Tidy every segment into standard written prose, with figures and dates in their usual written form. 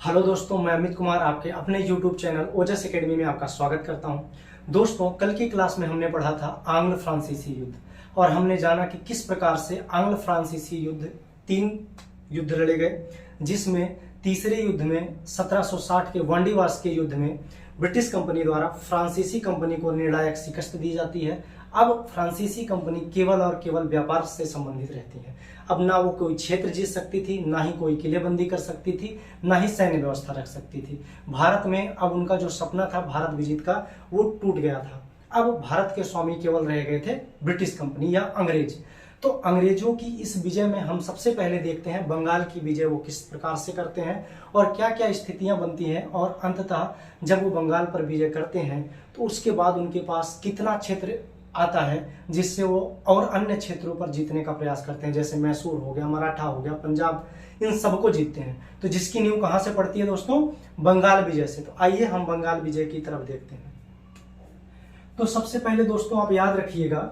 Hello दोस्तों, मैं अमित कुमार आपके अपने YouTube चैनल ओजस एकेडमी में आपका स्वागत करता हूं। दोस्तों, कल की क्लास में हमने पढ़ा था आंग्ल फ्रांसीसी युद्ध और हमने जाना कि किस प्रकार से आंग्ल फ्रांसीसी युद्ध 3 युद्ध लड़े गए, जिसमें तीसरे युद्ध में 1760 के वांडीवास के युद्ध में ब्रिटिश कंपनी द्वारा फ्रांसीसी कंपनी को निर्णायक शिकस्त दी जाती है। अब फ्रांसीसी कंपनी केवल और केवल व्यापार से संबंधित रहती है। अब ना वो कोई क्षेत्र जीत सकती थी, ना ही कोई किलेबंदी कर सकती थी, ना ही सैन्य व्यवस्था रख सकती थी। भारत में अब उनका जो सपना था भारत विजित का, वो टूट गया था। अब भारत के स्वामी केवल रह गए थे ब्रिटिश कंपनी या अंग्रेज। तो अंग्रेजों की इस विजय में हम सबसे पहले देखते हैं बंगाल की विजय वो किस प्रकार से करते हैं और क्या क्या स्थितियां बनती हैं, और अंततः जब वो बंगाल पर विजय करते हैं तो उसके बाद उनके पास कितना क्षेत्र आता है जिससे वो और अन्य क्षेत्रों पर जीतने का प्रयास करते हैं, जैसे मैसूर हो गया, मराठा हो गया, पंजाब, इन सबको जीतते हैं। तो जिसकी नींव कहां से पड़ती है दोस्तों? बंगाल विजय से। तो आइए हम बंगाल विजय की तरफ देखते हैं। तो सबसे पहले दोस्तों आप याद रखिएगा,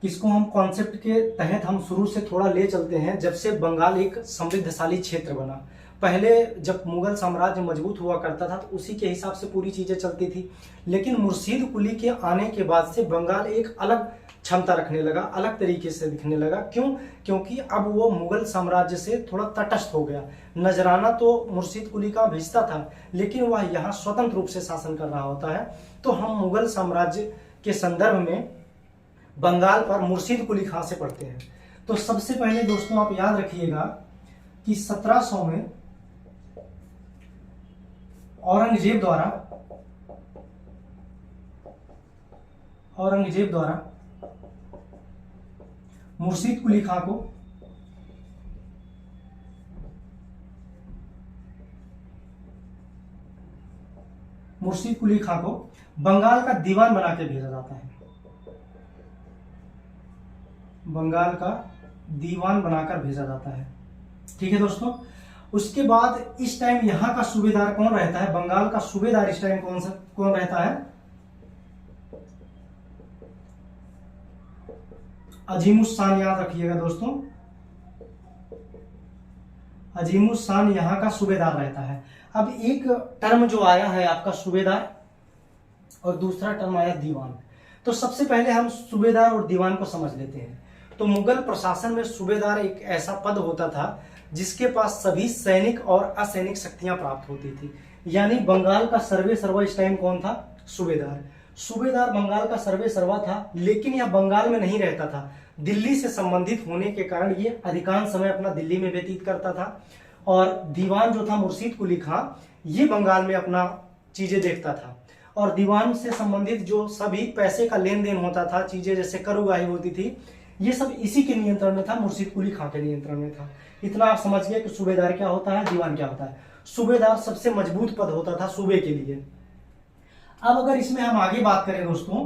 इसको हम कॉन्सेप्ट के तहत हम शुरू से थोड़ा ले चलते हैं। जब से बंगाल एक समृद्धशाली क्षेत्र बना, पहले जब मुगल साम्राज्य मजबूत हुआ करता था तो उसी के हिसाब से पूरी चीजें चलती थी, लेकिन मुर्शीद कुली के आने के बाद से बंगाल एक अलग क्षमता रखने लगा, अलग तरीके से दिखने लगा। क्यों? क्योंकि अब वो मुगल साम्राज्य से थोड़ा तटस्थ हो गया। नजराना तो मुर्शीद कुली का भेजता था, लेकिन वह यहाँ स्वतंत्र रूप से शासन कर रहा होता है। तो हम मुगल साम्राज्य के संदर्भ में बंगाल पर मुर्शीद कुली खां से पढ़ते हैं। तो सबसे पहले दोस्तों आप याद रखिएगा कि 1700 में औरंगजेब द्वारा मुर्शीद कुली खां को बंगाल का दीवान बना के भेजा जाता है। बंगाल का दीवान बनाकर भेजा जाता है। ठीक है दोस्तों। उसके बाद इस टाइम यहां का सूबेदार कौन रहता है? बंगाल का सूबेदार इस टाइम कौन रहता है? अजीमुस शान। याद रखिएगा दोस्तों, अजीमुस शान यहां का सूबेदार रहता है। अब एक टर्म जो आया है आपका सूबेदार और दूसरा टर्म आया दीवान। तो सबसे पहले हम सूबेदार और दीवान को समझ लेते हैं। तो मुगल प्रशासन में सूबेदार एक ऐसा पद होता था जिसके पास सभी सैनिक और असैनिक शक्तियां प्राप्त होती थी। यानी बंगाल का सर्वे सर्वा इस टाइम कौन था? सूबेदार। सूबेदार बंगाल का सर्वे सर्वा था, लेकिन यह बंगाल में नहीं रहता था। दिल्ली से संबंधित होने के कारण ये अधिकांश समय अपना दिल्ली में व्यतीत करता था। और दीवान जो था मुर्शीद कुली खां, ये बंगाल में अपना चीजें देखता था। और दीवान से संबंधित जो सभी पैसे का लेन देन होता था, चीजें जैसे करुगाही होती थी, ये सब इसी के नियंत्रण में था, मुर्शीद कुली खां के नियंत्रण में था। इतना आप समझ गए कि सूबेदार क्या होता है, दीवान क्या होता है। सूबेदार सबसे मजबूत पद होता था सूबे के लिए। अब अगर इसमें हम आगे बात करें दोस्तों,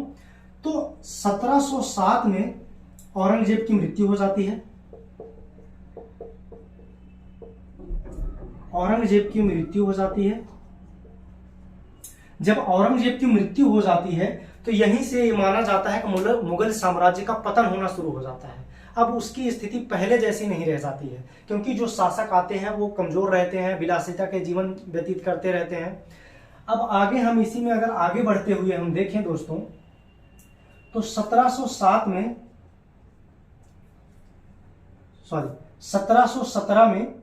तो 1707 में औरंगजेब की मृत्यु हो जाती है। औरंगजेब की मृत्यु हो जाती है। जब औरंगजेब की मृत्यु हो जाती है तो यहीं से ये माना जाता है कि मुगल साम्राज्य का पतन होना शुरू हो जाता है। अब उसकी स्थिति पहले जैसी नहीं रह जाती है, क्योंकि जो शासक आते हैं वो कमजोर रहते हैं, विलासिता के जीवन व्यतीत करते रहते हैं। अब आगे हम इसी में अगर आगे बढ़ते हुए हम देखें दोस्तों, तो 1717 में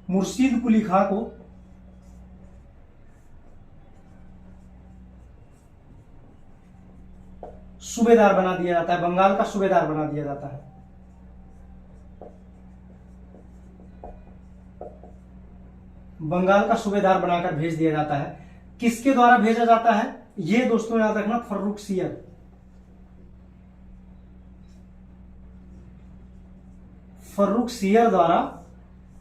मुर्शीद कुली खां को सूबेदार बना दिया जाता है, बंगाल का सूबेदार बना दिया जाता है। बंगाल का सूबेदार बनाकर भेज दिया जाता है। किसके द्वारा भेजा जाता है? ये दोस्तों याद रखना, फर्रुख सियर। फर्रुख सियर द्वारा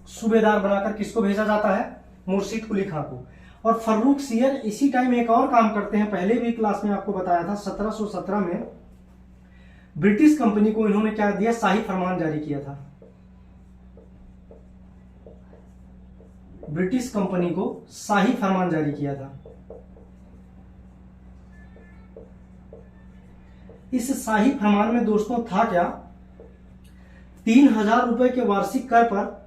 सूबेदार बनाकर किसको भेजा जाता है? मुर्शीद कुली खां को। और फर्रुख सियर इसी टाइम एक और काम करते हैं, पहले भी क्लास में आपको बताया था। 1717 में ब्रिटिश कंपनी को इन्होंने क्या दिया? शाही फरमान जारी किया था। ब्रिटिश कंपनी को शाही फरमान जारी किया था। इस शाही फरमान में दोस्तों था क्या? 3000 रुपए के वार्षिक कर पर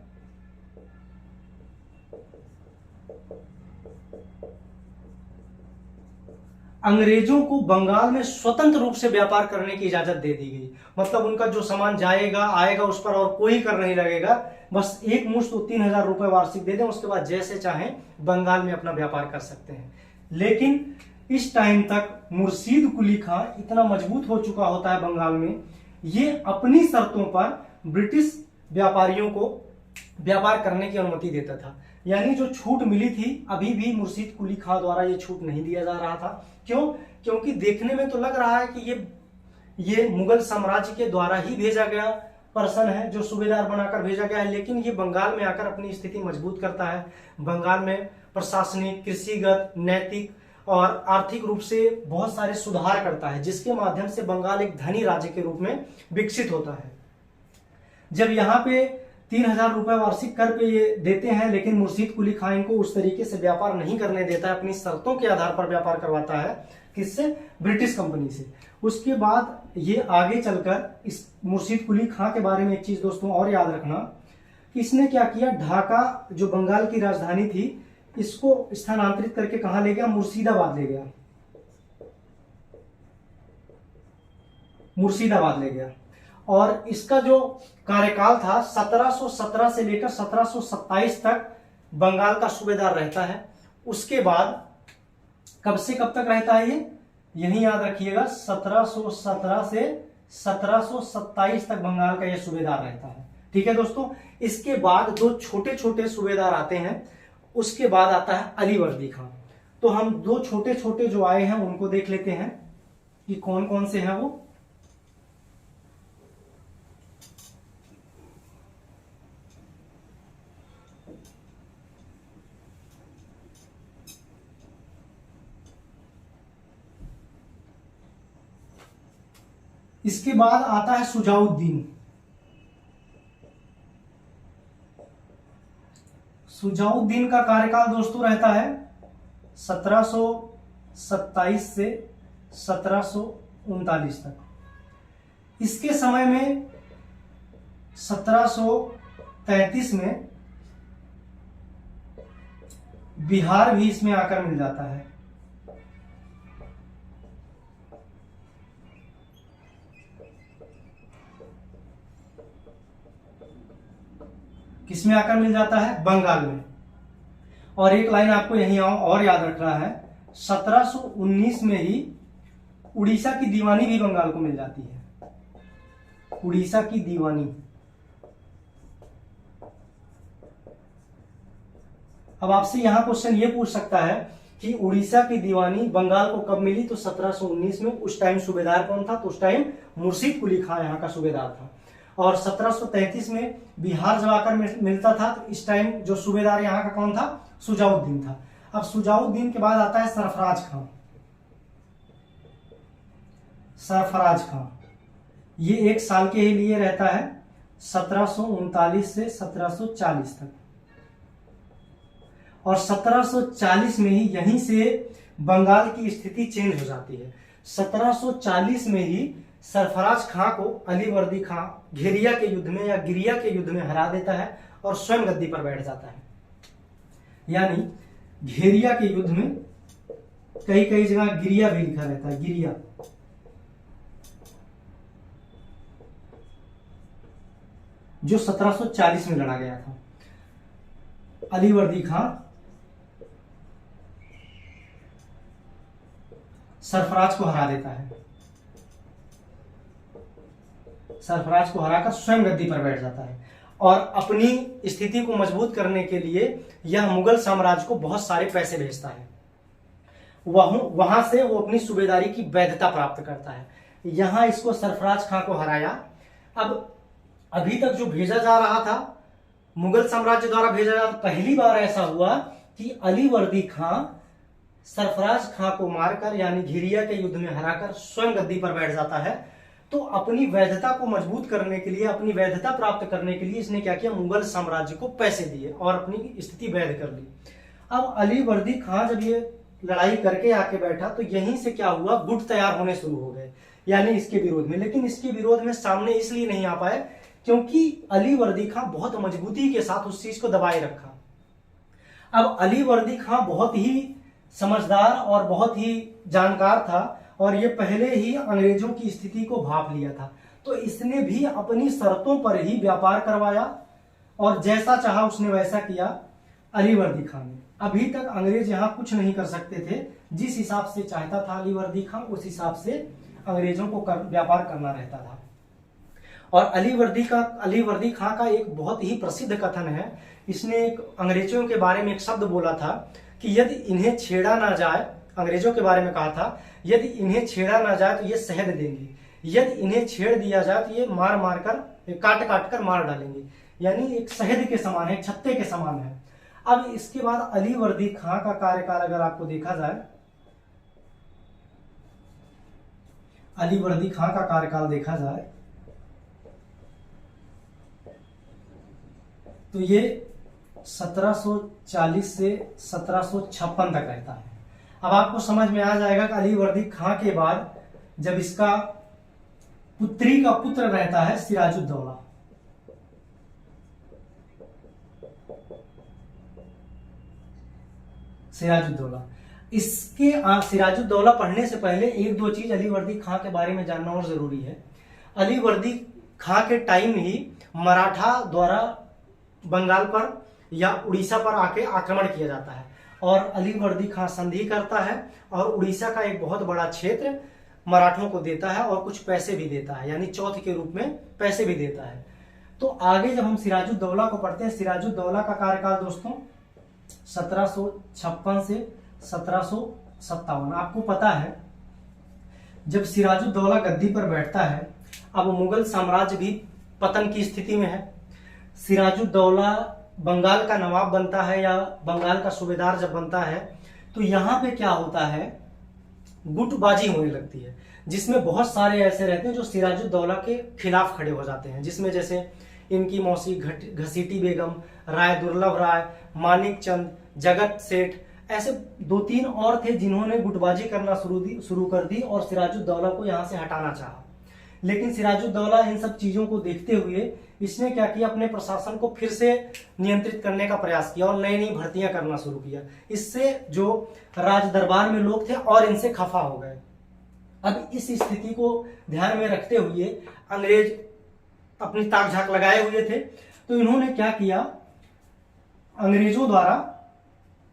अंग्रेजों को बंगाल में स्वतंत्र रूप से व्यापार करने की इजाजत दे दी गई। मतलब उनका जो सामान जाएगा आएगा उस पर और कोई कर नहीं लगेगा, बस एक मुश्त 3,000 रुपए वार्षिक दे दें, उसके बाद जैसे चाहें बंगाल में अपना व्यापार कर सकते हैं। लेकिन इस टाइम तक मुर्शीद कुली खां इतना मजबूत हो चुका होता है बंगाल में, ये अपनी शर्तों पर ब्रिटिश व्यापारियों को व्यापार करने की अनुमति देता था। यानी जो छूट मिली थी अभी भी मुर्शीद कुली खां द्वारा ये छूट नहीं दिया जा रहा था। क्यों? क्योंकि देखने में तो लग रहा है कि ये मुगल साम्राज्य के द्वारा ही भेजा गया पर्सन है, जो सूबेदार बनाकर भेजा गया है, लेकिन ये बंगाल में आकर अपनी स्थिति मजबूत करता है। बंगाल में प्रशासनिक, कृषिगत, नैतिक और आर्थिक रूप से बहुत सारे सुधार करता है, जिसके माध्यम से बंगाल एक धनी राज्य के रूप में विकसित होता है। जब यहाँ पे 3,000 रुपए वार्षिक कर पे ये देते हैं, लेकिन मुर्शीद कुली खां इनको उस तरीके से व्यापार नहीं करने देता है, अपनी शर्तों के आधार पर व्यापार करवाता है। किससे? ब्रिटिश कंपनी से। उसके बाद ये आगे चलकर इस मुर्शीद कुली खां के बारे में एक चीज दोस्तों और याद रखना कि इसने क्या किया, ढाका जो बंगाल की राजधानी थी इसको स्थानांतरित करके कहां ले गया? मुर्शिदाबाद ले गया। मुर्शिदाबाद ले गया। और इसका जो कार्यकाल था 1717 से लेकर 1727 तक बंगाल का सूबेदार रहता है। उसके बाद कब से कब तक रहता है ये? यही याद रखिएगा, 1717 से 1727 तक बंगाल का ये सूबेदार रहता है। ठीक है दोस्तों। इसके बाद दो छोटे छोटे सूबेदार आते हैं। उसके बाद आता है अलीवर्दी खां। तो हम दो छोटे छोटे जो आए हैं उनको देख लेते हैं कि कौन कौन से हैं वो। इसके बाद आता है सुजाउद्दीन। सुजाउद्दीन का कार्यकाल दोस्तों रहता है 1727 से 1739 तक। इसके समय में 1733 में बिहार भी इसमें आकर मिल जाता है। किसमें आकर मिल जाता है? बंगाल में। और एक लाइन आपको यहीं और याद रखना है, 1719 में ही उड़ीसा की दीवानी भी बंगाल को मिल जाती है। उड़ीसा की दीवानी। अब आपसे यहां क्वेश्चन ये पूछ सकता है कि उड़ीसा की दीवानी बंगाल को कब मिली? तो 1719 में। उस टाइम सूबेदार कौन था? तो उस टाइम मुर्शीद कुली खां यहाँ का सूबेदार था। और 1733 में बिहार जब आकर मिलता था तो इस टाइम जो सूबेदार यहाँ का कौन था? सुजाउद्दीन था। अब सुजाउद्दीन के बाद आता है सरफराज खां। सरफराज खां ये 1 साल के ही लिए रहता है, 1739 से 1740 तक। और 1740 में ही यहीं से बंगाल की स्थिति चेंज हो जाती है। 1740 में ही सरफराज खां को अलीवर्दी खां घेरिया के युद्ध में या गिरिया के युद्ध में हरा देता है और स्वयं गद्दी पर बैठ जाता है। यानी घेरिया के युद्ध में कई कई जगह गिरिया भी लिखा रहता है, गिरिया। जो 1740 में लड़ा गया था। अलीवर्दी खां सरफराज को हरा देता है। सरफराज को हराकर स्वयं गद्दी पर बैठ जाता है और अपनी स्थिति को मजबूत करने के लिए यह मुगल साम्राज्य को बहुत सारे पैसे भेजता है। वहां से वो अपनी सूबेदारी की वैधता प्राप्त करता है। यहां इसको सरफराज खां को हराया। अब अभी तक जो भेजा जा रहा था मुगल साम्राज्य द्वारा भेजा जा, पहली बार ऐसा हुआ कि अलीवर्दी खां सरफराज खां को मारकर यानी घिरिया के युद्ध में हराकर स्वयं गद्दी पर बैठ जाता है। तो अपनी वैधता को मजबूत करने के लिए, अपनी वैधता प्राप्त करने के लिए इसने क्या किया? मुगल साम्राज्य को पैसे दिए और अपनी स्थिति वैध कर ली। अब अलीवर्दी खां जब ये लड़ाई करके आके बैठा तो यहीं से क्या हुआ? गुट तैयार होने शुरू हो गए यानी इसके विरोध में। लेकिन इसके विरोध में सामने इसलिए नहीं आ पाए क्योंकि अलीवर्दी खां बहुत मजबूती के साथ उस चीज को दबाए रखा। अब अलीवर्दी खां बहुत ही समझदार और बहुत ही जानकार था और ये पहले ही अंग्रेजों की स्थिति को भांप लिया था। तो इसने भी अपनी शर्तों पर ही व्यापार करवाया और जैसा चाहा उसने वैसा किया अलीवर्दी खान ने। अभी तक अंग्रेज यहाँ कुछ नहीं कर सकते थे, जिस हिसाब से चाहता था अलीवर्दी खान उस हिसाब से अंग्रेजों को व्यापार करना रहता था। और अलीवर्दी खां का एक बहुत ही प्रसिद्ध कथन है। इसने एक अंग्रेजों के बारे में एक शब्द बोला था कि यदि इन्हें छेड़ा ना जाए, अंग्रेजों के बारे में कहा था यदि इन्हें छेड़ा ना जाए तो ये शहद देंगे, यदि इन्हें छेड़ दिया जाए तो ये मार मार कर काट काट कर मार डालेंगे। यानी एक शहद के समान है, छत्ते के समान है। अब इसके बाद अलीवर्दी खां का कार्यकाल अगर आपको देखा जाए, अलीवर्दी खां का कार्यकाल देखा जाए तो ये 1740 से 1756 तक रहता है। अब आपको समझ में आ जाएगा कि अलीवर्दी खां के बाद जब इसका पुत्री का पुत्र रहता है सिराजुद्दौला, इसके सिराजुद्दौला पढ़ने से पहले एक दो चीज अलीवर्दी खां के बारे में जानना और जरूरी है। अलीवर्दी खां के टाइम ही मराठा द्वारा बंगाल पर या उड़ीसा पर आके आक्रमण किया जाता है और अलीवर्दी खां संधि करता है और उड़ीसा का एक बहुत बड़ा क्षेत्र मराठों को देता है और कुछ पैसे भी देता है, यानी चौथ के रूप में पैसे भी देता है। तो आगे जब हम सिराजुद्दौला को पढ़ते हैं, सिराजुद्दौला का कार्यकाल दोस्तों 1756 से 1757। आपको पता है जब सिराजुद्दौला गद्दी पर बैठता है, अब मुगल साम्राज्य भी पतन की स्थिति में है। सिराजुद्दौला बंगाल का नवाब बनता है या बंगाल का सूबेदार जब बनता है तो यहाँ पे क्या होता है, गुटबाजी होने लगती है, जिसमें बहुत सारे ऐसे रहते हैं जो सिराजुद्दौला के खिलाफ खड़े हो जाते हैं, जिसमें जैसे इनकी मौसी घसीटी बेगम, राय दुर्लभ राय, मानिक चंद, जगत सेठ, ऐसे दो तीन और थे जिन्होंने गुटबाजी करना शुरू कर दी और सिराजुद्दौला को यहाँ से हटाना चाहा। लेकिन सिराजुद्दौला इन सब चीजों को देखते हुए इसने क्या किया, अपने प्रशासन को फिर से नियंत्रित करने का प्रयास किया और नई नई भर्तियां करना शुरू किया। इससे जो राज दरबार में लोग थे और इनसे खफा हो गए। अब इस स्थिति को ध्यान में रखते हुए अंग्रेज अपनी ताक झाक लगाए हुए थे, तो इन्होंने क्या किया, अंग्रेजों द्वारा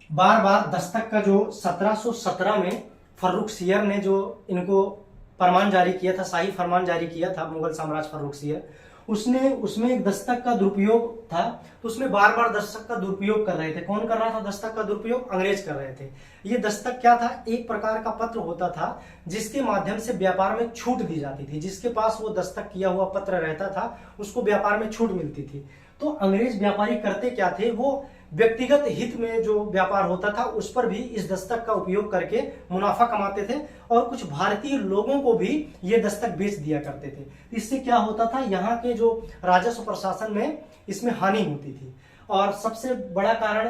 बार बार दस्तक का जो 1717 में फर्रुख सियर ने जो इनको फरमान जारी किया था, शाही फरमान जारी किया था मुगल साम्राज्य फर्रुख सियर, उसने उसमें एक दस्तक का दुरुपयोग था, तो उसमें बार बार दस्तक का दुरुपयोग कर रहे थे। कौन कर रहा था दस्तक का दुरुपयोग? अंग्रेज कर रहे थे। ये दस्तक क्या था, एक प्रकार का पत्र होता था जिसके माध्यम से व्यापार में छूट दी जाती थी। जिसके पास वो दस्तक किया हुआ पत्र रहता था उसको व्यापार में छूट मिलती थी। तो अंग्रेज व्यापारी करते क्या थे, वो व्यक्तिगत हित में जो व्यापार होता था उस पर भी इस दस्तक का उपयोग करके मुनाफा कमाते थे और कुछ भारतीय लोगों को भी ये दस्तक बेच दिया करते थे। इससे क्या होता था, यहाँ के जो राजस्व प्रशासन में इसमें हानि होती थी। और सबसे बड़ा कारण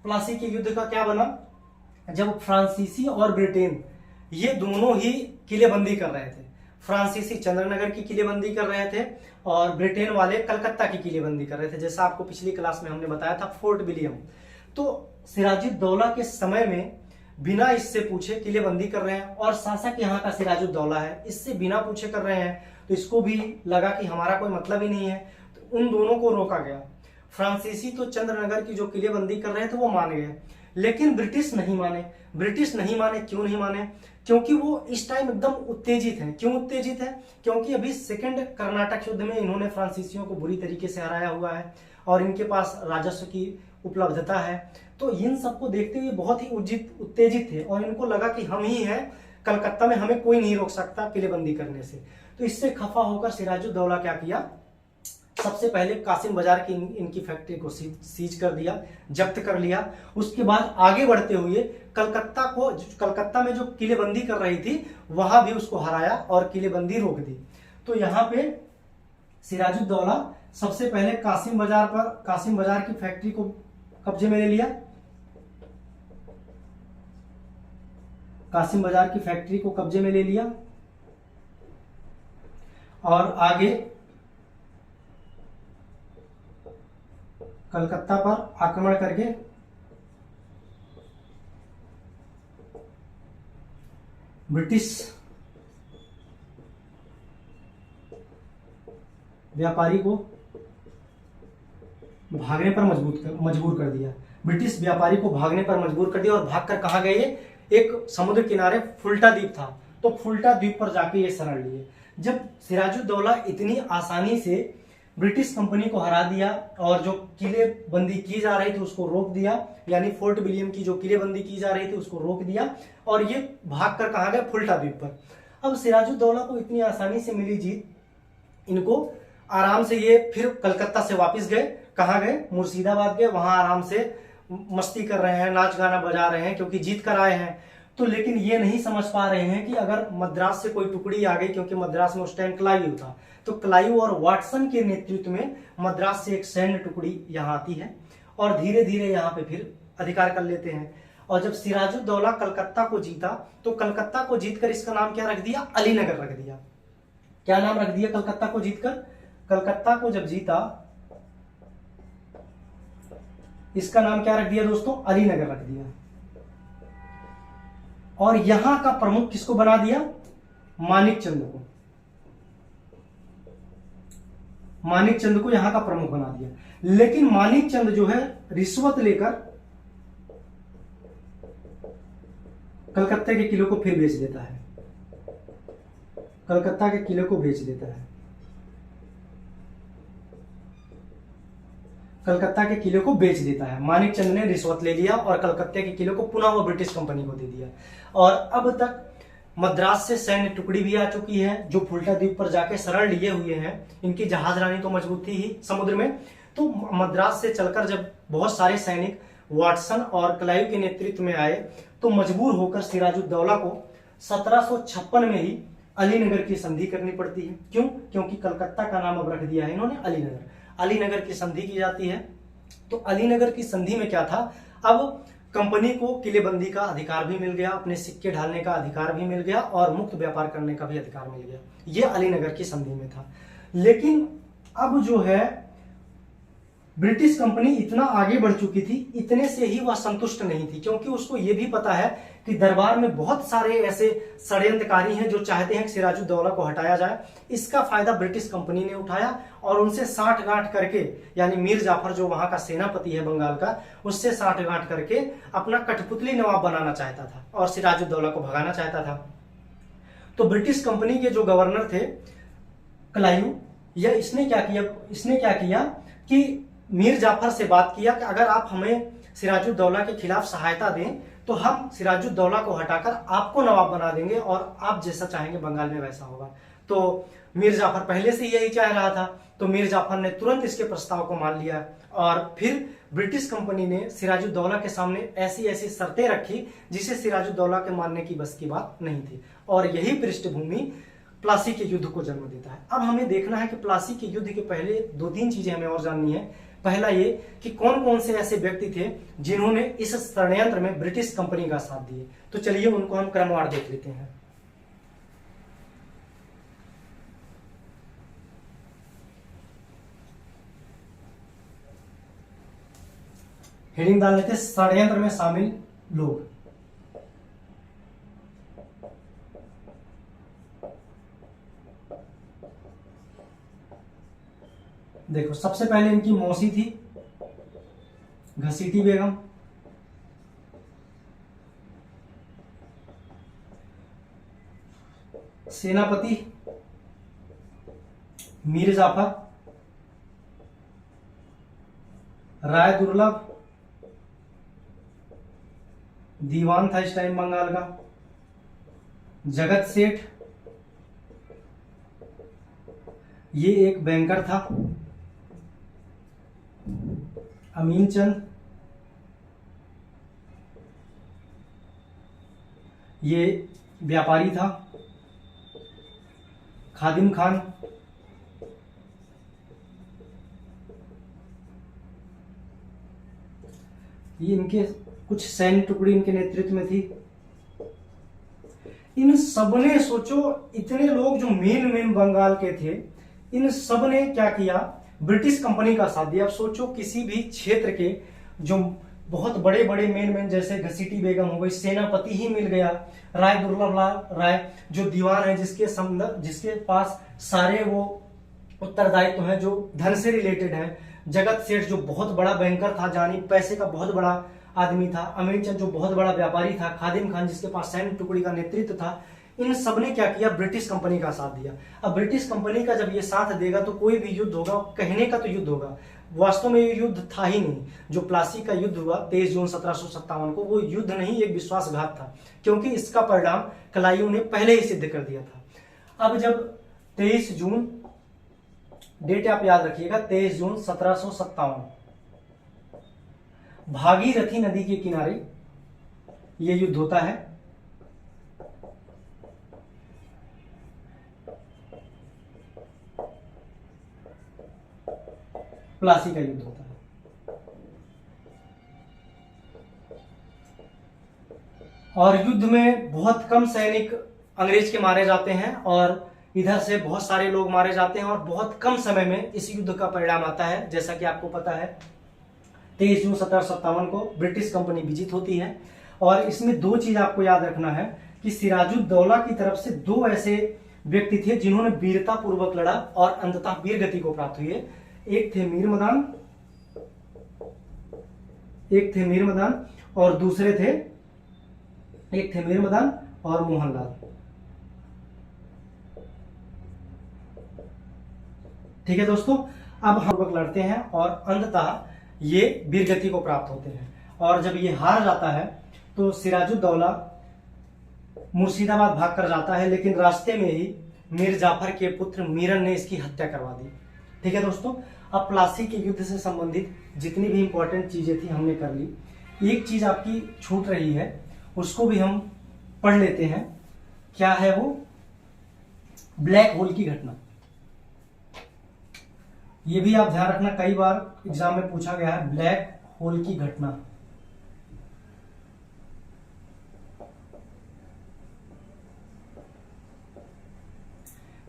प्लासी के युद्ध का क्या बना, जब फ्रांसीसी और ब्रिटेन ये दोनों ही किलेबंदी कर रहे थे। फ्रांसीसी चंद्रनगर की किलेबंदी कर रहे थे और ब्रिटेन वाले कलकत्ता की किलेबंदी कर रहे थे, जैसा आपको पिछली क्लास में हमने बताया था फोर्ट विलियम। तो सिराजुद्दौला के समय में बिना इससे पूछे किलेबंदी कर रहे हैं और शासक यहाँ का सिराजुद्दौला है, इससे बिना पूछे कर रहे हैं, तो इसको भी लगा कि हमारा कोई मतलब ही नहीं है, तो उन दोनों को रोका गया। फ्रांसीसी तो चंद्रनगर की जो किलेबंदी कर रहे थे वो मान गए, लेकिन ब्रिटिश नहीं माने। ब्रिटिश नहीं माने, क्यों नहीं माने? क्योंकि वो इस टाइम एकदम उत्तेजित हैं। क्यों उत्तेजित है? क्योंकि अभी सेकंड कर्नाटक युद्ध में इन्होंने फ्रांसीसियों को बुरी तरीके से हराया हुआ है और इनके पास राजस्व की उपलब्धता है। तो इन सबको देखते हुए बहुत ही उत्तेजित थे और इनको लगा कि हम ही हैं कलकत्ता में, हमें कोई नहीं रोक सकता किलेबंदी करने से। तो इससे खफा होकर सिराजुद्दौला क्या किया, सबसे पहले कासिम बाजार की इनकी फैक्ट्री को सीज कर दिया, जब्त कर लिया। उसके बाद आगे बढ़ते हुए कलकत्ता में जो किलेबंदी कर रही थी वहां भी उसको हराया और किलेबंदी रोक दी। तो यहाँ पे सिराजुद्दौला सबसे पहले कासिम बाजार की फैक्ट्री को कब्जे में ले लिया, कासिम बाजार की फैक्ट्री को कब्जे में ले लिया और आगे कलकत्ता पर आक्रमण करके ब्रिटिश व्यापारी को भागने पर मजबूर कर दिया। ब्रिटिश व्यापारी को भागने पर मजबूर कर दिया और भागकर कहाँ गए? एक समुद्र किनारे फुल्टा द्वीप था, तो फुल्टा द्वीप पर जाके ये शरण लिए। जब सिराजुद्दौला इतनी आसानी से ब्रिटिश कंपनी को हरा दिया और जो किलेबंदी की जा रही थी उसको रोक दिया, यानी फोर्ट विलियम की जो किलेबंदी की जा रही थी उसको रोक दिया, और ये भागकर कहाँ गए? फुल्टा द्वीप पर। अब सिराजुद्दौला को इतनी आसानी से मिली जीत, इनको आराम से ये फिर कलकत्ता से वापस गए। कहाँ गए? मुर्शिदाबाद गए। वहां आराम से मस्ती कर रहे हैं, नाच गाना बजा रहे हैं, क्योंकि जीत कर आए हैं। तो लेकिन ये नहीं समझ पा रहे हैं कि अगर मद्रास से कोई टुकड़ी आ गई, क्योंकि मद्रास में उस टाइम क्लाइव था, तो क्लाइव और वाटसन के नेतृत्व में मद्रास से एक सैन्य टुकड़ी यहाँ आती है और धीरे धीरे यहाँ पे फिर अधिकार कर लेते हैं। और जब सिराजुद्दौला कलकत्ता को जीता, तो कलकत्ता को जीतकर इसका नाम क्या रख दिया? अलीनगर रख दिया। क्या नाम रख दिया कलकत्ता को जीतकर? कलकत्ता को जब जीता, इसका नाम क्या रख दिया दोस्तों? अलीनगर रख दिया। और यहां का प्रमुख किसको बना दिया? मानिकचंद को। मानिकचंद को यहां का प्रमुख बना दिया। लेकिन मानिकचंद जो है रिश्वत लेकर कलकत्ता के किले को फिर बेच देता है। कलकत्ता के किले को बेच देता है। कलकत्ता के किले को बेच देता है। मानिकचंद ने रिश्वत ले लिया और कलकत्ते के किले को पुनः वो ब्रिटिश कंपनी को दे दिया। और अब तक मद्रास से सैन्य टुकड़ी भी आ चुकी है जो फुल्टा द्वीप पर जाके शरण लिए हुए हैं। इनकी जहाज रानी तो मजबूत थी ही समुद्र में। तो मद्रास से चलकर जब बहुत सारे सैनिक वाटसन और क्लाइव के नेतृत्व में आए, तो मजबूर होकर सिराजुद्दौला को 1756 में ही अलीनगर की संधि करनी पड़ती है। क्यों? क्योंकि कलकत्ता का नाम अब रख दिया है इन्होंने अलीनगर। अलीनगर की संधि की जाती है। तो अलीनगर की संधि में क्या था? अब कंपनी को किलेबंदी का अधिकार भी मिल गया, अपने सिक्के ढालने का अधिकार भी मिल गया और मुक्त व्यापार करने का भी अधिकार मिल गया। ये अलीनगर की संधि में था। लेकिन अब जो है ब्रिटिश कंपनी इतना आगे बढ़ चुकी थी, इतने से ही वह संतुष्ट नहीं थी, क्योंकि उसको यह भी पता है कि दरबार में बहुत सारे ऐसे षड्यंत्रकारी हैं जो चाहते हैं कि सिराजुद्दौला को हटाया जाए। इसका फायदा ब्रिटिश कंपनी ने उठाया और उनसे साठगांठ करके, यानी मीर जाफर जो वहां का सेनापति है बंगाल का, उससे साठगांठ करके अपना कठपुतली नवाब बनाना चाहता था और सिराजुद्दौला को भगाना चाहता था। तो ब्रिटिश कंपनी के जो गवर्नर थे क्लाइव, या इसने क्या किया कि मीर जाफर से बात किया कि अगर आप हमें सिराजुद्दौला के खिलाफ सहायता दें तो हम सिराजुद्दौला को हटाकर आपको नवाब बना देंगे और आप जैसा चाहेंगे बंगाल में वैसा होगा। तो मीर जाफर पहले से यही चाह रहा था, तो मीर जाफर ने तुरंत इसके प्रस्ताव को मान लिया और फिर ब्रिटिश कंपनी ने सिराजुद्दौला के सामने ऐसी ऐसी शर्तें रखी जिसे सिराजुद्दौला के मानने की बस की बात नहीं थी। और यही पृष्ठभूमि प्लासी के युद्ध को जन्म देता है। अब हमें देखना है कि प्लासी के युद्ध के पहले 2-3 चीजें हमें और जाननी है। पहला ये कि कौन कौन से ऐसे व्यक्ति थे जिन्होंने इस षड्यंत्र में ब्रिटिश कंपनी का साथ दिए। तो चलिए उनको हम क्रमवार देख लेते हैं। हेडिंग डाल लेते हैं, षड्यंत्र में शामिल लोग। देखो, सबसे पहले इनकी मौसी थी घसीटी बेगम, सेनापति मीर जाफर, राय दुर्लभ दीवान था इस टाइम बंगाल का, जगत सेठ ये एक बैंकर था, अमीन चंद ये व्यापारी था, खादिम खान ये इनके कुछ सैन्य टुकड़ी इनके नेतृत्व में थी। इन सबने सोचो, इतने लोग जो मेन बंगाल के थे, इन सब ने क्या किया? ब्रिटिश कंपनी का साथ दिया। अब सोचो किसी भी क्षेत्र के जो बहुत बड़े बड़े मेन जैसे घसीटी बेगम हो गई, सेनापति ही मिल गया, राय दुर्लभलाल राय जो दीवान है, जिसके पास सारे वो उत्तरदायित्व हैं जो धन से रिलेटेड है, जगत सेठ जो बहुत बड़ा बैंकर था, जानी पैसे का बहुत बड़ा आदमी था, अमीर चंद जो बहुत बड़ा व्यापारी था, खादिम खान जिसके पास सैन्य टुकड़ी का नेतृत्व था, इन सब ने क्या किया, ब्रिटिश कंपनी का साथ दिया। अब ब्रिटिश कंपनी का जब ये साथ देगा तो कोई भी युद्ध होगा, कहने का तो युद्ध होगा, वास्तव में ये युद्ध था ही नहीं। जो प्लासी का युद्ध हुआ 23 जून 1757 को, वो युद्ध नहीं, एक विश्वासघात था, क्योंकि इसका परिणाम क्लाइव ने पहले ही सिद्ध कर दिया था। अब जब 23 जून, डेट आप याद रखिएगा, 23 जून 1757, भागीरथी नदी के किनारे ये युद्ध होता है। प्लासी का युद्ध होता है। और युद्ध में बहुत कम सैनिक अंग्रेज के मारे जाते हैं और इधर से बहुत सारे लोग मारे जाते हैं और बहुत कम समय में इस युद्ध का परिणाम आता है। जैसा कि आपको पता है 23 जून 1757 को ब्रिटिश कंपनी विजित होती है। और इसमें दो चीज आपको याद रखना है कि सिराजुद्दौला की तरफ से दो ऐसे व्यक्ति थे जिन्होंने वीरता पूर्वक लड़ा और अंततः वीर गति को प्राप्त हुई। एक थे मीर मदान और दूसरे थे, एक थे मीर मदान और मोहनलाल। ठीक है दोस्तों, अब हम लोग लड़ते हैं और अंततः ये वीरगति को प्राप्त होते हैं। और जब ये हार जाता है तो सिराजुद्दौला मुर्शिदाबाद भाग कर जाता है, लेकिन रास्ते में ही मीर जाफर के पुत्र मीरन ने इसकी हत्या करवा दी। ठीक है दोस्तों, अब प्लासी के युद्ध से संबंधित जितनी भी इंपॉर्टेंट चीजें थी हमने कर ली। एक चीज आपकी छूट रही है, उसको भी हम पढ़ लेते हैं। क्या है वो? ब्लैक होल की घटना। ये भी आप ध्यान रखना, कई बार एग्जाम में पूछा गया है, ब्लैक होल की घटना।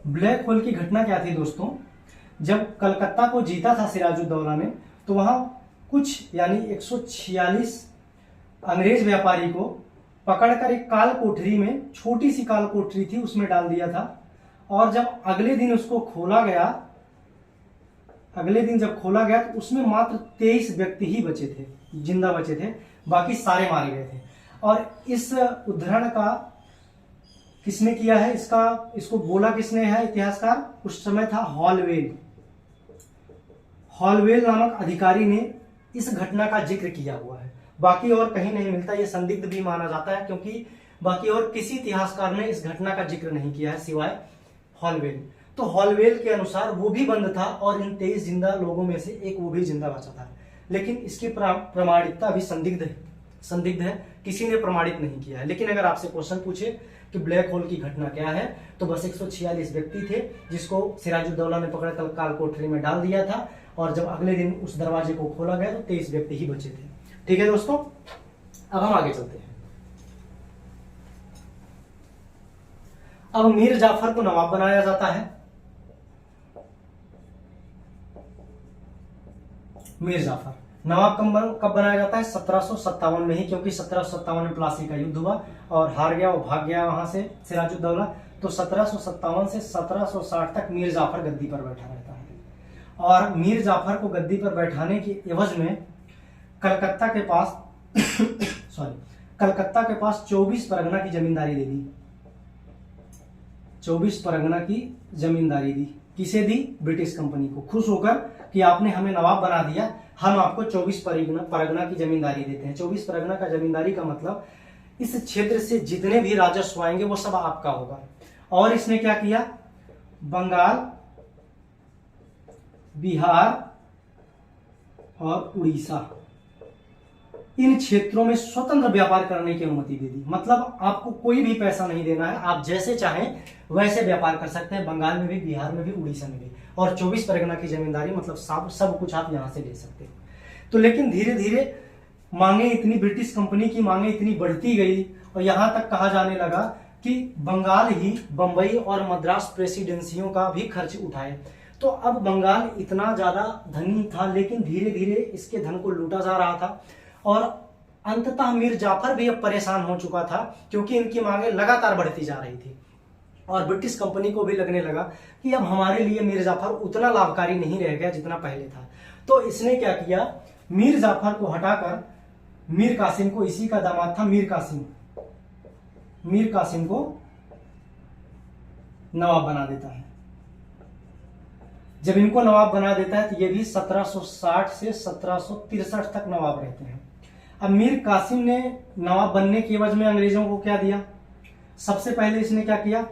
ब्लैक होल की घटना क्या थी दोस्तों? जब कलकत्ता को जीता था सिराजुद्दौला ने, तो वहां कुछ यानी 146 अंग्रेज व्यापारी को पकड़कर एक काल कोठरी में, छोटी सी काल कोठरी थी, उसमें डाल दिया था। और जब अगले दिन उसको खोला गया, तो उसमें मात्र 23 व्यक्ति ही बचे थे, जिंदा बचे थे, बाकी सारे मारे गए थे। और इस उद्धरण का किसने किया है, इसको बोला किसने है इतिहासकार? उस समय था हॉलवेल नामक अधिकारी ने इस घटना का जिक्र किया हुआ है। बाकी और कहीं नहीं मिलता, यह संदिग्ध भी माना जाता है, क्योंकि बाकी और किसी इतिहासकार ने इस घटना का जिक्र नहीं किया है सिवाय हॉलवेल। तो हॉलवेल के अनुसार वो भी बंद था और इन 23 जिंदा लोगों में से एक वो भी जिंदा बचा था, लेकिन इसकी प्रामाणिकता अभी संदिग्ध है, किसी ने प्रमाणित नहीं किया है। लेकिन अगर आपसे क्वेश्चन पूछे कि ब्लैक होल की घटना क्या है, तो बस 146 व्यक्ति थे जिसको सिराजुद्दौला ने पकड़कर काल कोठरी में डाल दिया था, और जब अगले दिन उस दरवाजे को खोला गया तो 23 व्यक्ति ही बचे थे। ठीक है दोस्तों, अब हम आगे चलते हैं। अब मीर जाफर को नवाब बनाया जाता है। मीर जाफर नवाब कब बनाया जाता है? 1757 में ही, क्योंकि 1757 में प्लासी का युद्ध हुआ और हार गया, वो भाग गया वहां से सिराजुद्दौला। तो 1757 से 1760 तक मीर जाफर गद्दी पर बैठा रहता है। और मीर जाफर को गद्दी पर बैठाने की एवज में कलकत्ता के पास 24 परगना की जमींदारी दे दी। 24 परगना की जमींदारी दी। किसे दी? ब्रिटिश कंपनी को। खुश होकर कि आपने हमें नवाब बना दिया, हम आपको 24 परगना की जमींदारी देते हैं। 24 परगना का जमींदारी का मतलब इस क्षेत्र से जितने भी राजस्व आएंगे वो सब आपका होगा। और इसने क्या किया? बंगाल, बिहार और उड़ीसा, इन क्षेत्रों में स्वतंत्र व्यापार करने की अनुमति दे दी। मतलब आपको कोई भी पैसा नहीं देना है, आप जैसे चाहें वैसे व्यापार कर सकते हैं, बंगाल में भी, बिहार में भी, उड़ीसा में भी। और 24 परगना की जमींदारी मतलब सब कुछ आप यहां से ले सकते हैं। तो लेकिन धीरे धीरे ब्रिटिश कंपनी की मांगे इतनी बढ़ती गई और यहां तक कहा जाने लगा कि बंगाल ही बंबई और मद्रास प्रेसिडेंसियों का भी खर्च उठाए। तो अब बंगाल इतना ज्यादा धनी था, लेकिन धीरे धीरे इसके धन को लूटा जा रहा था और अंततः मीर जाफर भी अब परेशान हो चुका था, क्योंकि इनकी मांगे लगातार बढ़ती जा रही थी और ब्रिटिश कंपनी को भी लगने लगा कि अब हमारे लिए मीर जाफर उतना लाभकारी नहीं रह गया जितना पहले था। तो इसने क्या किया, मीर जाफर को हटाकर मीर कासिम को, इसी का दामाद था मीर कासिम को नवाब बना देता है। जब इनको नवाब बना देता है तो ये भी 1760 से 1763 तक नवाब रहते हैं। अब मीर कासिम ने नवाब बनने के एवज में अंग्रेजों को क्या दिया, सबसे पहले इसने क्या किया,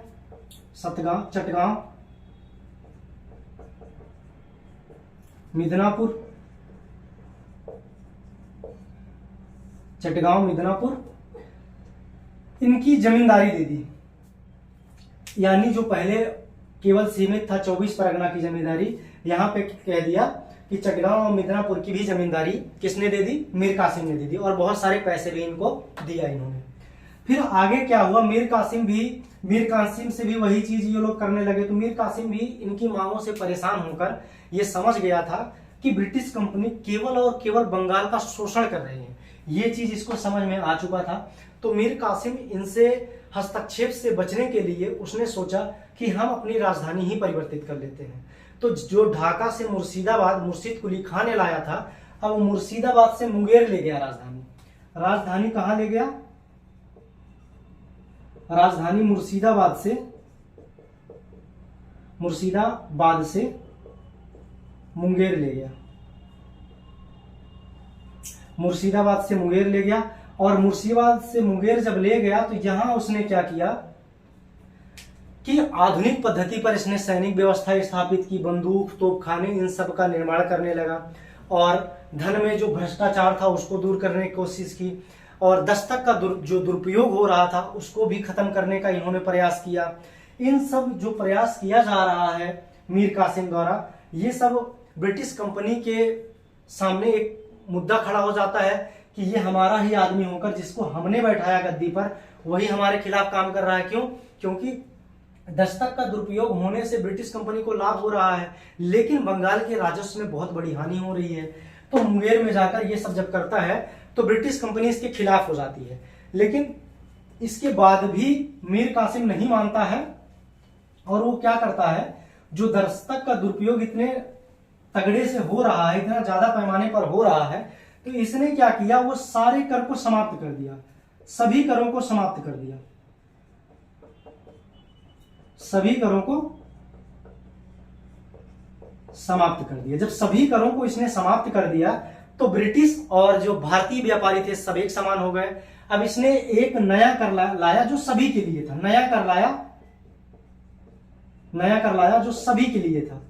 चटगांव, मिदनापुर इनकी जमींदारी दे दी। यानी जो पहले केवल सीमित था 24 परगना की जमींदारी, यहां पे कह दिया कि चटगांव और मिदनापुर की भी जमींदारी किसने दे दी, मीर कासिम ने दे दी, और बहुत सारे पैसे भी इनको दिया इन्होंने। फिर आगे क्या हुआ, मीर कासिम से भी वही चीज ये लोग करने लगे। तो मीर कासिम भी इनकी मांगों से परेशान होकर ये समझ गया था कि ब्रिटिश कंपनी केवल और केवल बंगाल का शोषण कर रही है, ये चीज इसको समझ में आ चुका था। तो मीर कासिम इनसे हस्तक्षेप से बचने के लिए उसने सोचा कि हम अपनी राजधानी ही परिवर्तित कर लेते हैं। तो जो ढाका से मुर्शिदाबाद मुर्शिद कुली खां ने लाया था, अब मुर्शिदाबाद से मुंगेर ले गया राजधानी कहां ले गया, राजधानी मुर्शिदाबाद से मुंगेर ले गया, मुर्शिदाबाद से मुंगेर ले गया। और मुर्शिदाबाद से मुंगेर जब ले गया तो यहां उसने क्या किया कि आधुनिक पद्धति पर इसने सैनिक व्यवस्था स्थापित की, बंदूक, तोपखाने, इन सब का निर्माण करने लगा, और धन में जो भ्रष्टाचार था उसको दूर करने की कोशिश की, और दस्तक का जो दुरुपयोग हो रहा था उसको भी खत्म करने का इन्होंने प्रयास किया। इन सब जो प्रयास किया जा रहा है मीर कासिम द्वारा, ये सब ब्रिटिश कंपनी के सामने एक मुद्दा खड़ा हो जाता है कि ये हमारा ही आदमी होकर जिसको हमने बैठाया गद्दी पर, वही हमारे खिलाफ काम कर रहा है। क्यों? क्योंकि दस्तक का दुरुपयोग होने से ब्रिटिश कंपनी को लाभ हो रहा है, लेकिन बंगाल के राजस्व में बहुत बड़ी हानि हो रही है। तो मुंगेर में जाकर ये सब जब करता है तो ब्रिटिश कंपनी इसके खिलाफ हो जाती है। लेकिन इसके बाद भी मीर कासिम नहीं मानता है, और वो क्या करता है, जो दस्तक का दुरुपयोग इतने तगड़े से हो रहा है, इतना ज्यादा पैमाने पर हो रहा है, तो इसने क्या किया, वो सारे कर को समाप्त कर दिया, सभी करों को समाप्त कर दिया, सभी करों को समाप्त कर दिया। जब सभी करों को इसने समाप्त कर दिया तो ब्रिटिश और जो भारतीय व्यापारी थे सब एक समान हो गए। अब इसने एक नया कर लाया जो सभी के लिए था, नया कर लाया जो सभी के लिए था,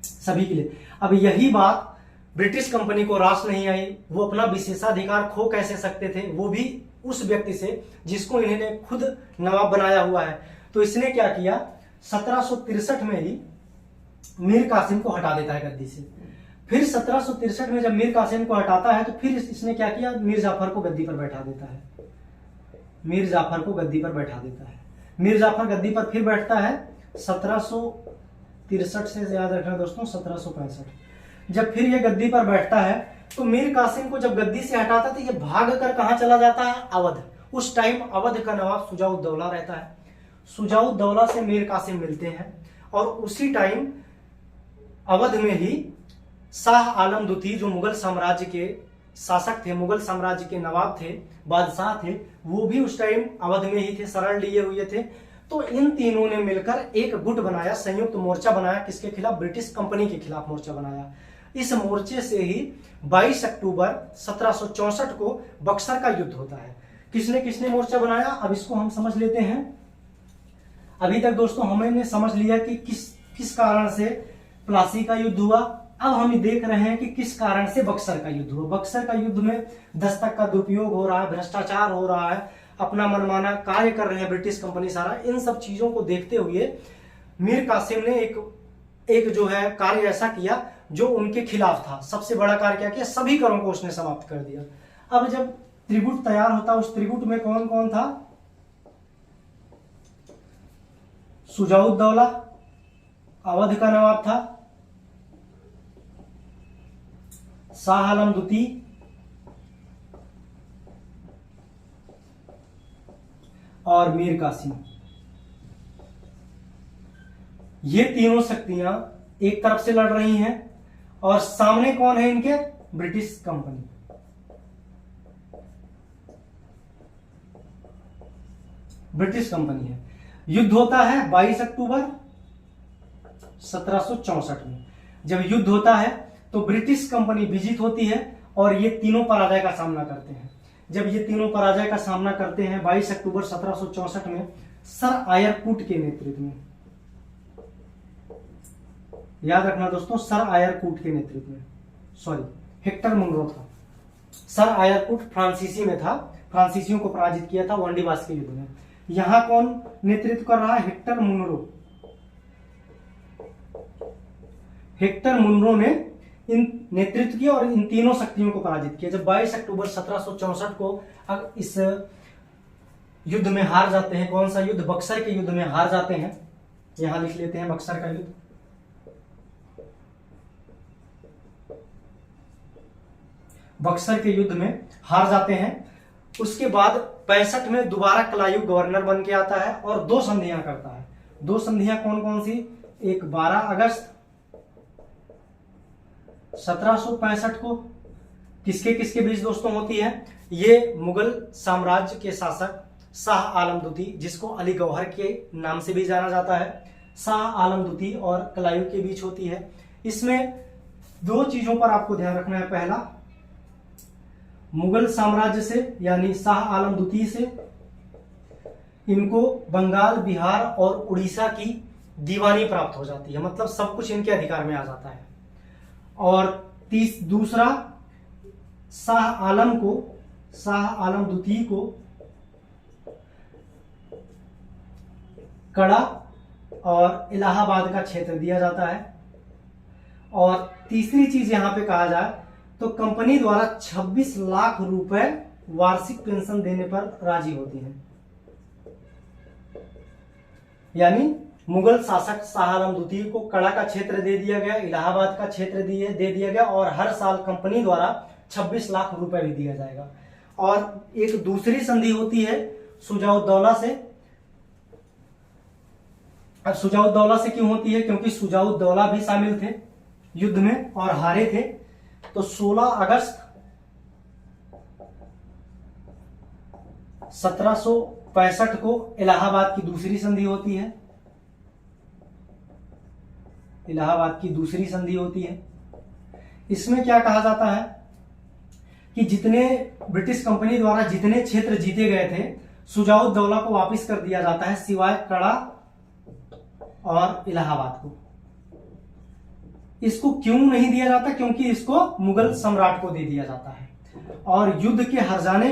सभी के लिए। अब यही बात ब्रिटिश कंपनी को रास नहीं आई, वो अपना विशेषाधिकार खो कैसे सकते थे, वो भी उस व्यक्ति से जिसको इन्होंने खुद नवाब बनाया हुआ है। तो इसने क्या किया, 1763 में ही मीर कासिम को हटा देता है गद्दी से। फिर 1763 में जब मीर कासिम को हटाता है तो फिर इसने क्या किया, मीर जाफर को गद्दी पर बैठा देता है, मीर जाफर गद्दी पर फिर बैठता है 1763 से, याद रखना दोस्तों 1765। जब फिर ये गद्दी पर बैठता है तो मीर कासिम को जब गद्दी से हटाता तो ये भाग कर कहां चला जाता है, अवध। उस टाइम अवध का नवाब सुजाउद्दौला रहता है। सुजाउद्दौला से मीर कासिम मिलते हैं, और उसी टाइम अवध में ही शाह आलम द्वितीय जो मुगल साम्राज्य के शासक थे, मुगल साम्राज्य के नवाब थे, बादशाह थे, वो भी उस टाइम अवध में ही थे, शरण लिए हुए थे। तो इन तीनों ने मिलकर एक गुट बनाया, संयुक्त मोर्चा बनाया, किसके खिलाफ, ब्रिटिश कंपनी के खिलाफ मोर्चा बनाया। इस मोर्चे से ही 22 अक्टूबर 1764 को बक्सर का युद्ध होता है। किसने किसने मोर्चा बनाया, अब इसको हम समझ लेते हैं। अभी तक दोस्तों हमने समझ लिया कि किस कारण से प्लासी का युद्ध हुआ। अब हम देख रहे हैं कि किस कारण से बक्सर का युद्ध हुआ। बक्सर का युद्ध में दस्तक का दुरुपयोग हो रहा है, भ्रष्टाचार हो रहा है, अपना मनमाना कार्य कर रहे हैं ब्रिटिश कंपनी सारा। इन सब चीजों को देखते हुए मीर कासिम ने एक जो है कार्य ऐसा किया जो उनके खिलाफ था। सबसे बड़ा कार्य क्या किया, सभी करों को उसने समाप्त कर दिया। अब जब त्रिगुट तैयार होता, उस त्रिगुट में कौन कौन था, सुजाउद्दौला अवध का नवाब था, शाह आलम द्वितीय और मीर कासिम, ये तीनों शक्तियां एक तरफ से लड़ रही हैं और सामने कौन है इनके? British company. ब्रिटिश कंपनी है। युद्ध होता है 22 अक्टूबर 1764 में। जब युद्ध होता है तो ब्रिटिश कंपनी विजित होती है और ये तीनों पराजय का सामना करते हैं। जब ये तीनों पराजय का सामना करते हैं 22 अक्टूबर 1764 में सर आयरकूट के नेतृत्व में, याद रखना दोस्तों, सर आयरकूट के नेतृत्व में, सॉरी हेक्टर मुनरो था। सर आयरकूट फ्रांसीसी में था, फ्रांसीसियों को पराजित किया था वांडीवास के युद्ध में। यहां कौन नेतृत्व कर रहा है? Hector Munro. हेक्टर मुनरो ने इन नेतृत्व किया और इन तीनों शक्तियों को पराजित किया। जब 22 अक्टूबर 1764 को अब इस युद्ध में हार जाते हैं, कौन सा युद्ध? बक्सर के युद्ध में हार जाते हैं। यहां लिख लेते हैं बक्सर का युद्ध। बक्सर के युद्ध में हार जाते हैं। उसके बाद 65 में दोबारा क्लाइव गवर्नर बन के आता है और 2 संधियां करता है। 2 संधियां कौन कौन सी? एक 12 अगस्त 1765 को किसके किसके बीच दोस्तों होती है? ये मुगल साम्राज्य के शासक शाह आलम द्वितीय, जिसको अली गौहर के नाम से भी जाना जाता है, शाह आलम द्वितीय और क्लाइव के बीच होती है। इसमें 2 चीजों पर आपको ध्यान रखना है। पहला, मुगल साम्राज्य से यानी शाह आलम द्वितीय से इनको बंगाल, बिहार और उड़ीसा की दीवानी प्राप्त हो जाती है, मतलब सब कुछ इनके अधिकार में आ जाता है। और दूसरा, शाह आलम द्वितीय को कड़ा और इलाहाबाद का क्षेत्र दिया जाता है। और तीसरी चीज यहां पे कहा जाए तो कंपनी द्वारा 26 लाख रुपए वार्षिक पेंशन देने पर राजी होती है। यानी मुगल शासक शाह आलम द्वितीय को कड़ा का क्षेत्र दे दिया गया, इलाहाबाद का क्षेत्र दे दिया गया और हर साल कंपनी द्वारा 26 लाख रुपए भी दिया जाएगा। और एक दूसरी संधि होती है सुजाउद्दौला से। अब सुजाउद्दौला से क्यों होती है? क्योंकि सुजाउद्दौला भी शामिल थे युद्ध में और हारे थे। तो 16 अगस्त 1765 को इलाहाबाद की दूसरी संधि होती है। इलाहाबाद की दूसरी संधि होती है। इसमें क्या कहा जाता है कि जितने ब्रिटिश कंपनी द्वारा जितने क्षेत्र जीते गए थे, सुजाउद्दौला को वापस कर दिया जाता है, सिवाय कड़ा और इलाहाबाद को। इसको क्यों नहीं दिया जाता? क्योंकि इसको मुगल सम्राट को दे दिया जाता है। और युद्ध के हर्जाने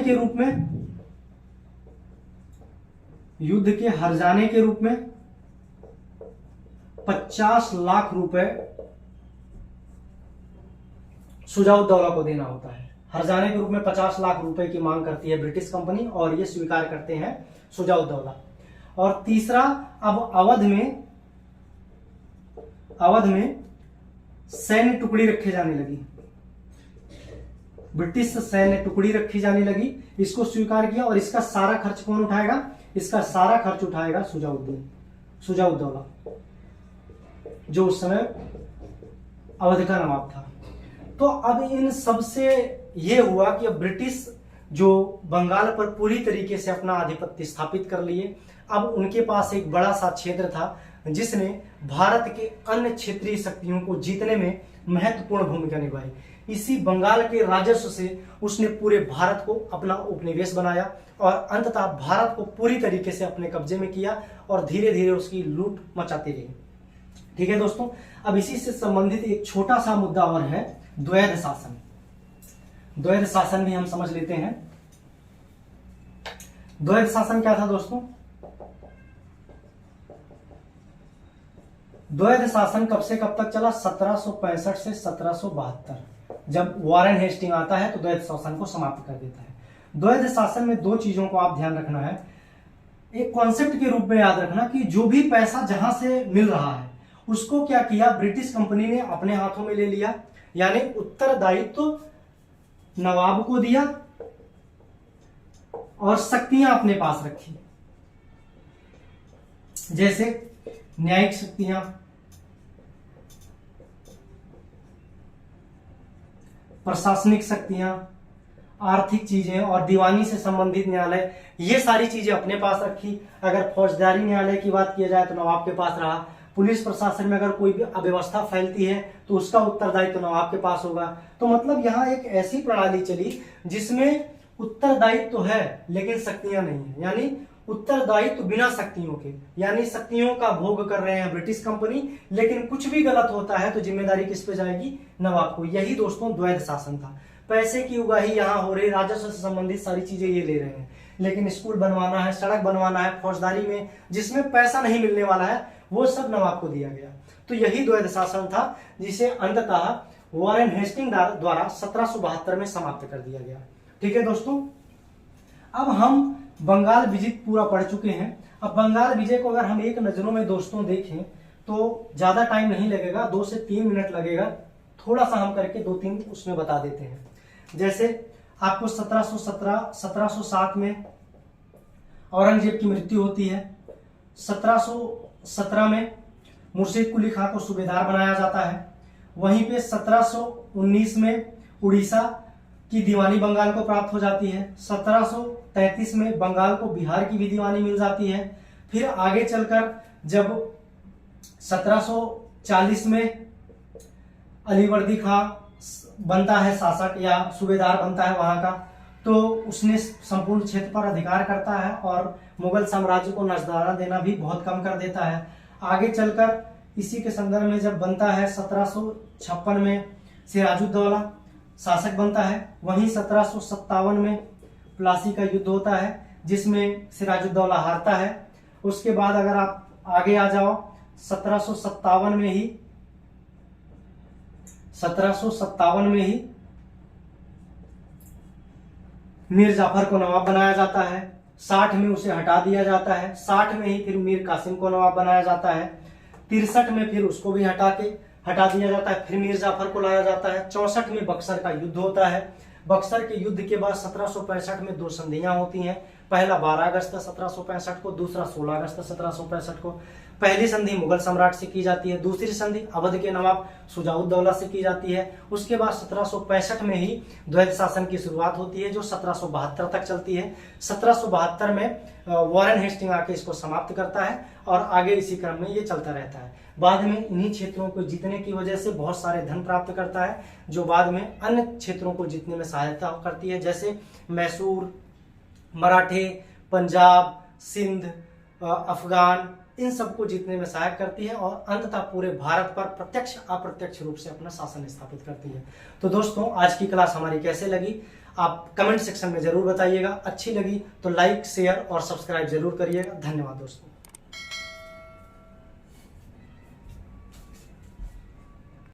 के रूप में 50 लाख रुपए सुजाउद्दौला को देना होता है। हर्जाने के रूप में 50 लाख रुपए की मांग करती है ब्रिटिश कंपनी और ये स्वीकार करते हैं सुजाउद्दौला। और तीसरा, अब अवध में सैन्य टुकड़ी रखी जाने लगी, ब्रिटिश सैन्य टुकड़ी रखी जाने लगी। इसको स्वीकार किया और इसका सारा खर्च कौन उठाएगा? इसका सारा खर्च उठाएगा सुजाउद्दौला, जो उस समय अवध का नवाब था। तो अब इन सब से यह हुआ कि अब ब्रिटिश जो बंगाल पर पूरी तरीके से अपना आधिपत्य स्थापित कर लिए। अब उनके पास एक बड़ा सा क्षेत्र था जिसने भारत के अन्य क्षेत्रीय शक्तियों को जीतने में महत्वपूर्ण भूमिका निभाई। इसी बंगाल के राजस्व से उसने पूरे भारत को अपना उपनिवेश बनाया और अंततः भारत को पूरी तरीके से अपने कब्जे में किया और धीरे धीरे उसकी लूट मचाती रही। ठीक है दोस्तों, अब इसी से संबंधित एक छोटा सा मुद्दा और है, द्वैध शासन। द्वैध शासन भी हम समझ लेते हैं। द्वैध शासन क्या था दोस्तों? द्वैध शासन कब से कब तक चला? 1765 से 1772। जब वॉरेन हेस्टिंग आता है तो द्वैध शासन को समाप्त कर देता है। द्वैध शासन में 2 चीजों को आप ध्यान रखना है। एक कॉन्सेप्ट के रूप में याद रखना कि जो भी पैसा जहां से मिल रहा है उसको क्या किया, ब्रिटिश कंपनी ने अपने हाथों में ले लिया यानी उत्तरदायित्व तो नवाब को दिया और शक्तियां अपने पास रखी, जैसे न्यायिक शक्तियां, प्रशासनिक शक्तियां, आर्थिक चीजें और दीवानी से संबंधित न्यायालय, ये सारी चीजें अपने पास रखी। अगर फौजदारी न्यायालय की बात किया जाए तो नवाब के पास रहा। पुलिस प्रशासन में अगर कोई भी अव्यवस्था फैलती है तो उसका उत्तरदायित्व तो नवाब के पास होगा। तो मतलब यहाँ एक ऐसी प्रणाली चली जिसमें उत्तरदायित्व तो है लेकिन शक्तियां नहीं है, यानी उत्तरदायित्व बिना शक्तियों के, यानी शक्तियों का भोग कर रहे हैं ब्रिटिश कंपनी, लेकिन कुछ भी गलत होता है तो जिम्मेदारी किस पे जाएगी? नवाब को। यही दोस्तों द्वैध शासन था। पैसे की उगाही यहाँ हो रही, राजस्व से संबंधित सारी चीजें ये ले रहे हैं, लेकिन स्कूल बनवाना है, सड़क बनवाना है, फौजदारी में जिसमें पैसा नहीं मिलने वाला है वो सब नवाब को दिया गया। तो यही द्वैध शासन था जिसे अंततः वॉरेन हेस्टिंग द्वारा 1772 में समाप्त कर दिया गया। ठीक है दोस्तों, अब हम बंगाल विजय पूरा पढ़ चुके हैं। अब बंगाल विजय को अगर हम एक नजरों में दोस्तों देखें तो ज्यादा टाइम नहीं लगेगा, 2 से 3 मिनट लगेगा। थोड़ा सा हम करके 2-3 उसमें बता देते हैं। जैसे आपको 1707 में औरंगजेब की मृत्यु होती है। 1717 में मुर्शिद कुली खां को सूबेदार बनाया जाता है। वहीं पे 1719 में उड़ीसा की दीवानी बंगाल को प्राप्त हो जाती है। 1733 में बंगाल को बिहार की भी दीवानी मिल जाती है। फिर आगे चलकर जब 1740 में अलीवर्दी खां बनता है शासक या सूबेदार बनता है वहां का, तो उसने संपूर्ण क्षेत्र पर अधिकार करता है और मुगल साम्राज्य को नजराना देना भी बहुत कम कर देता है। आगे चलकर इसी के संदर्भ में जब बनता है 1756 में सिराजुद्दौला शासक बनता है। वहीं 1757 में प्लासी का युद्ध होता है जिसमें सिराजुद्दौला हारता है। उसके बाद अगर आप आगे आ जाओ 1757 में ही मीर जाफर को नवाब बनाया जाता है। 60 में उसे हटा दिया जाता है। 60 में ही फिर मीर कासिम को नवाब बनाया जाता है। 63 में फिर उसको भी हटा दिया जाता है। फिर मीर जाफर को लाया जाता है। 64 में बक्सर का युद्ध होता है। बक्सर के युद्ध के बाद 1765 में 2 संधियां होती हैं। पहला 12 अगस्त 1765 को, दूसरा 16 अगस्त 1765 को। पहली संधि मुगल सम्राट से की जाती है, दूसरी संधि अवध के नवाब शुजाउद्दौला से की जाती है। उसके बाद 1765 में ही द्वैध शासन की शुरुआत होती है जो 1772 तक चलती है। 1772 में वॉरेन हेस्टिंग आके इसको समाप्त करता है और आगे इसी क्रम में ये चलता रहता है। बाद में इन्हीं क्षेत्रों को जीतने की वजह से बहुत सारे धन प्राप्त करता है जो बाद में अन्य क्षेत्रों को जीतने में सहायता करती है, जैसे मैसूर, मराठे, पंजाब, सिंध, अफगान, इन सबको जीतने में सहायक करती है और अंततः पूरे भारत पर प्रत्यक्ष अप्रत्यक्ष रूप से अपना शासन स्थापित करती है। तो दोस्तों आज की क्लास हमारी कैसे लगी आप कमेंट सेक्शन में जरूर बताइएगा। अच्छी लगी तो लाइक, शेयर और सब्सक्राइब जरूर करिएगा। धन्यवाद दोस्तों।